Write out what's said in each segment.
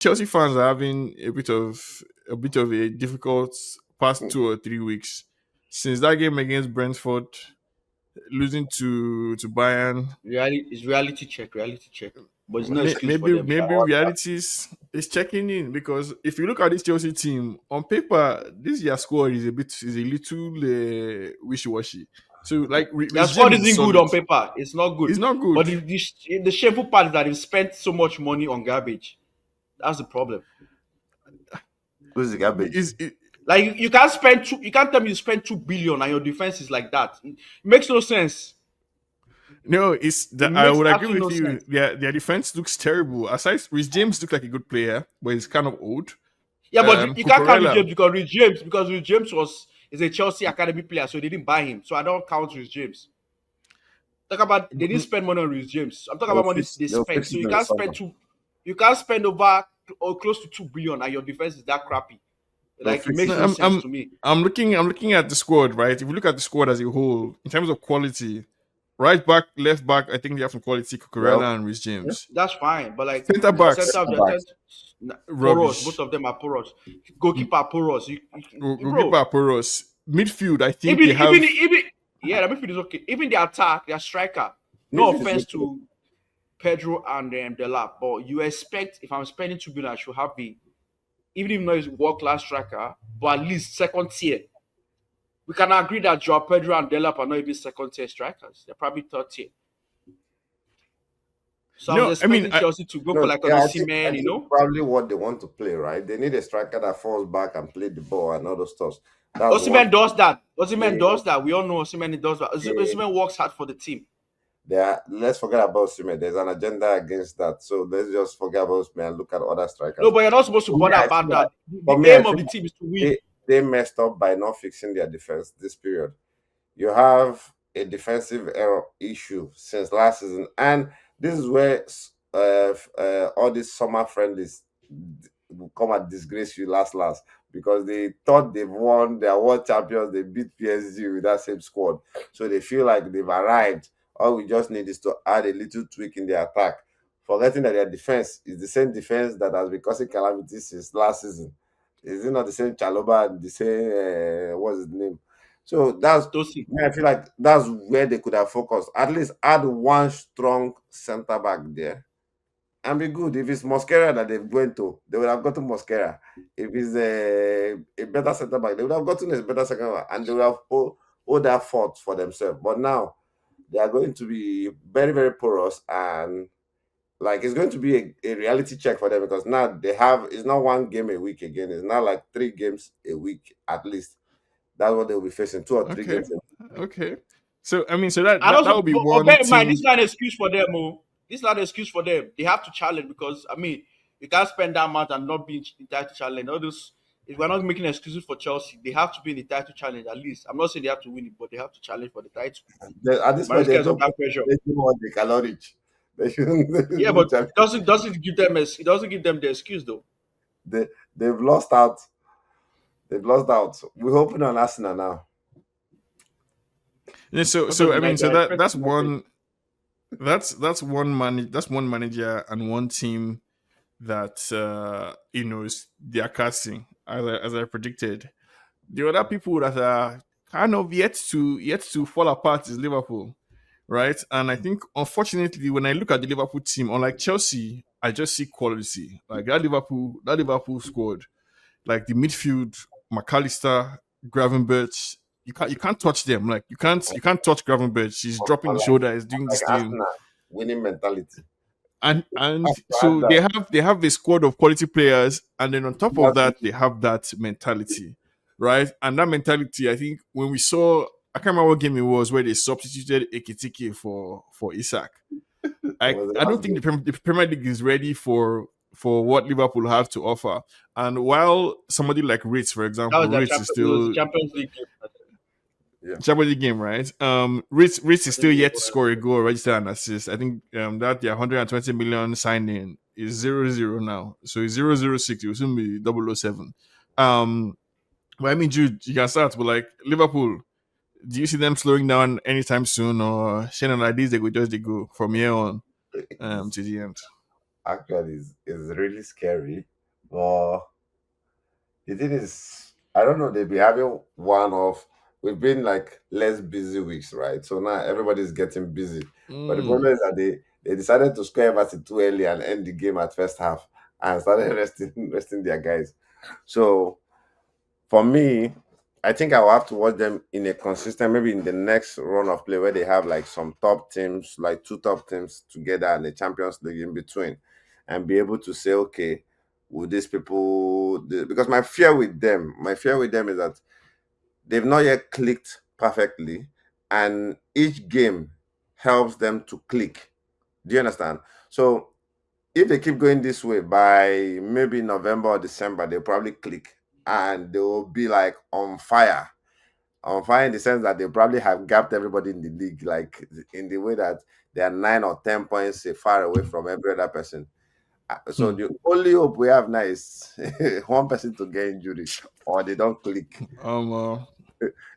Chelsea fans are having a bit of a difficult past 2 or 3 weeks since that game against Brentford, losing to Bayern. Reality check, reality check. But it's no excuse for Maybe them, sha. maybe realities is checking in, because if you look at this Chelsea team on paper, this year squad is a little wishy washy. So like Their Rhys squad James is isn't good solid. on paper. It's not good. It's not good. But the shameful part is that they've spent so much money on garbage. That's the problem. Who's the garbage? Like you can't spend you can't tell me you spend 2 billion and your defense is like that. It makes no sense. No, it's It that I makes would agree absolutely with no you. sense. Their defense looks terrible. Aside, Rhys James looks like a good player, but he's kind of old. Yeah, but you can't count Rich Cucurella. James because Rich James is a Chelsea academy player, so they didn't buy him. So I don't count Rich James. Talk about they didn't spend money on Rich James. I'm talking They'll about money fix they they'll spent. fix So it in the summer. you can't spend over or close to 2 billion and your defense is that crappy. They'll Like it fix makes No, it. no sense to me. I'm looking at the squad, right? If you look at the squad as a whole, in terms of quality, right back, left back, I think they have some quality. Well, Cucurella and Rhys yeah, James. That's fine, but like Center the center backs, of the backs. tent, porous. Both rubbish. of them are porous. Goalkeeper porous. Goalkeeper Bro, Poros. Midfield, I think even they even have. even yeah, the midfield is okay. Even the attack, their striker. No midfield is offense okay. to Pedro and Delap, but you expect if I'm spending 2 billion, I should have the even if not is world class striker, but at least second tier. We can agree that Joao Pedro and Delap are not even second tier strikers. They're probably third tier. So I was No, I mean, expecting Chelsea to go for No, like an yeah, I Osimhen, you think know. probably what they want to play, right? They need a striker that falls back and play the ball and all those stuff. That's what Osimhen does that. Osimhen they, does that. We all know Osimhen does that. they, Osimhen works hard for the team. they are. Let's forget about Sime. There's an agenda against that. So let's just forget about Sime and look at other No, strikers. but you're not supposed to For me, bother I about feel like, that. for The me, I aim of feel the like team is to win. they messed up by not fixing their defense this period. You have a defensive error issue since last season, and this is where all these summer friendlies will come and disgrace you last because they thought they've won their world champions. They beat PSG with that same squad, so they feel like they've arrived. All we just need is to add a little tweak in their attack, forgetting that their defense is the same defense that has been causing calamities since last season. Is it not the same Chaloba and the same what's his name? So that's Tosi. I feel like that's where they could have focused. At least add one strong center back there and be good. If it's Mosquera that they've gone to, they would have gotten Mosquera. If it's a better center back, they would have gotten a better second back and they would have hold that fort for themselves. But now they are going to be very, very porous and like it's going to be a reality check for them because now they have it's not one game a week again, it's not like 3 games a week at least. That's what they'll be facing, 2 or 3 Okay, games a week. okay. So I mean, so that And that, that also, would be but one bear in mind, this team. is not an excuse for them. Oh. This is not an excuse for them. They have to challenge because, I mean, you can't spend that amount and not be in the title challenge. All those, if we're not making excuses for Chelsea, they have to be in the title challenge at least. I'm not saying they have to win it, but they have to challenge for the title. At this point there's Maresca is no under point pressure. in making what they cannot reach. They Yeah, shouldn't but be champions. it doesn't give them the excuse though. they, they've lost out. They've lost out. We're hoping on Arsenal now. Yeah, so Most of so the I mean, Niger so are that's expecting one that's one manager and one team that is they are casting as I predicted. The other people that are kind of yet to fall apart is Liverpool, right? And I think unfortunately, when I look at the Liverpool team, unlike Chelsea, I just see quality. Like that Liverpool squad, like the midfield, McAllister, Gravenberch. You can't touch them. Like you can't touch Gravenberch. He's dropping the Unlike, shoulder. He's doing this unlike thing, Arsenal, winning mentality. and To add so they that, have a squad of quality players, and then on top of that's that, they have that mentality, right? And that mentality, I think, when we saw, I can't remember what game it was where they substituted Ekitike for Isak. it I was the I don't last think game. the Premier League is ready for what Liverpool have to offer. And while somebody like Ritz, for that example, was their Ritz is champion. It was the still Champions League game. Yeah. Champions League game, right? Ritz is I think still they yet to won. score a goal, register an assist. I think that their 120 million signing is 0-0 now, so it's 0-0-6. It will soon be 007. Um, but I mean, Jude, you can start. But like Liverpool, do you see them slowing down anytime soon, or Shannon like this? They go from here on to the end. actually is really scary. But the thing is, I don't know, they'll be having one of, we've been like less busy weeks, right? So now everybody's getting busy. But the Mm. problem is that they decided to score Everton too early and end the game at first half and started resting their guys. So for me, I think I will have to watch them in a consistent, maybe in the next run of play where they have like some top teams, like two top teams together and the Champions League in between, and be able to say, okay, will these people? Because my fear with them is that they've not yet clicked perfectly, and each game helps them to click. Do you understand? So if they keep going this way, by maybe November or December, they'll probably click and they will be like on fire. On fire in the sense that they probably have gapped everybody in the league, like in the way that they are 9 or 10 points far away from every other person. So Hmm. the only hope we have now is one person to get injury or they don't click. Um. Uh,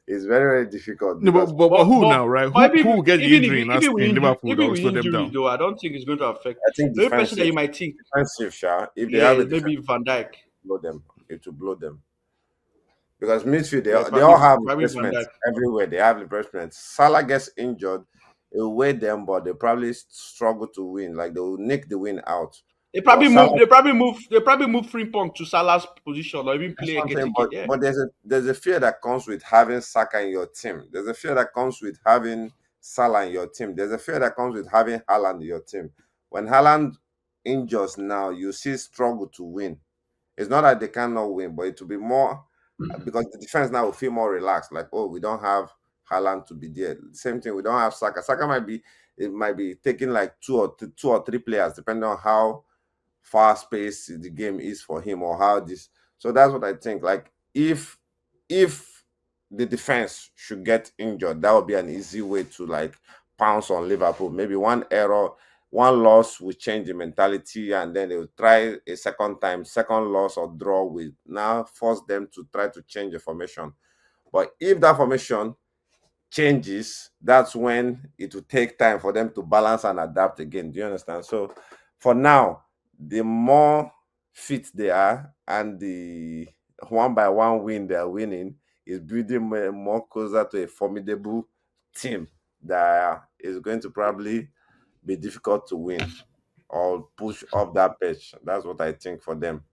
It's very, very difficult no, but, because but but But who but now, right? but Who will get the injury even with in injury, Liverpool that even will with slow them injury down? though, I don't think it's going to affect. I think The only person that defensive, you might think, if they have yeah, a defense, maybe Van Dijk. blow them, it will blow them. Because midfield, Yeah, they all probably have probably Van replacements Dijk. everywhere. They have replacements. Salah gets injured, it'll weigh them, but they probably struggle to win. Like they will nick the win out. But Salah, They probably move Frimpong to Salah's position or even that's play something. Eketike. Yeah. But there's a fear that comes with having Saka in your team. There's a fear that comes with having Salah in your team. There's a fear that comes with having Haaland in your team. When Haaland injures now, you see struggle to win. It's not that they cannot win, but it will be more because the defense now will feel more relaxed. Like, oh, we don't have Haaland to be there. Same thing, we don't have Saka. Saka might be taking like two or three players, depending on how fast paced the game is for him or how this. So that's what I think. Like, if the defense should get injured, that would be an easy way to like pounce on Liverpool. Maybe one error, one loss will change the mentality, and then they will try a second time. Second loss or draw will now force them to try to change the formation. But if that formation changes, that's when it will take time for them to balance and adapt again. Do you understand? So for now, the more fit they are and the one by one win they're winning is building more closer to a formidable team that is going to probably be difficult to win or push off that pitch. That's what I think for them.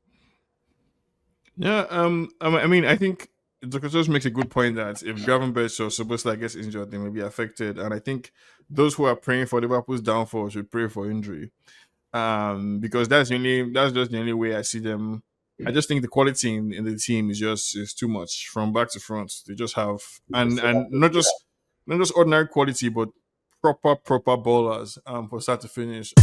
Yeah. I mean, I think Dr. Jones makes a good point that if Gravenberch or Soboslai gets injured, they may be affected, and I think those who are praying for Liverpool's downfall should pray for injury. Because that's just the only way I see them. I just think the quality in the team is too much from back to front. They just have and not just ordinary quality, but proper ballers for start to finish.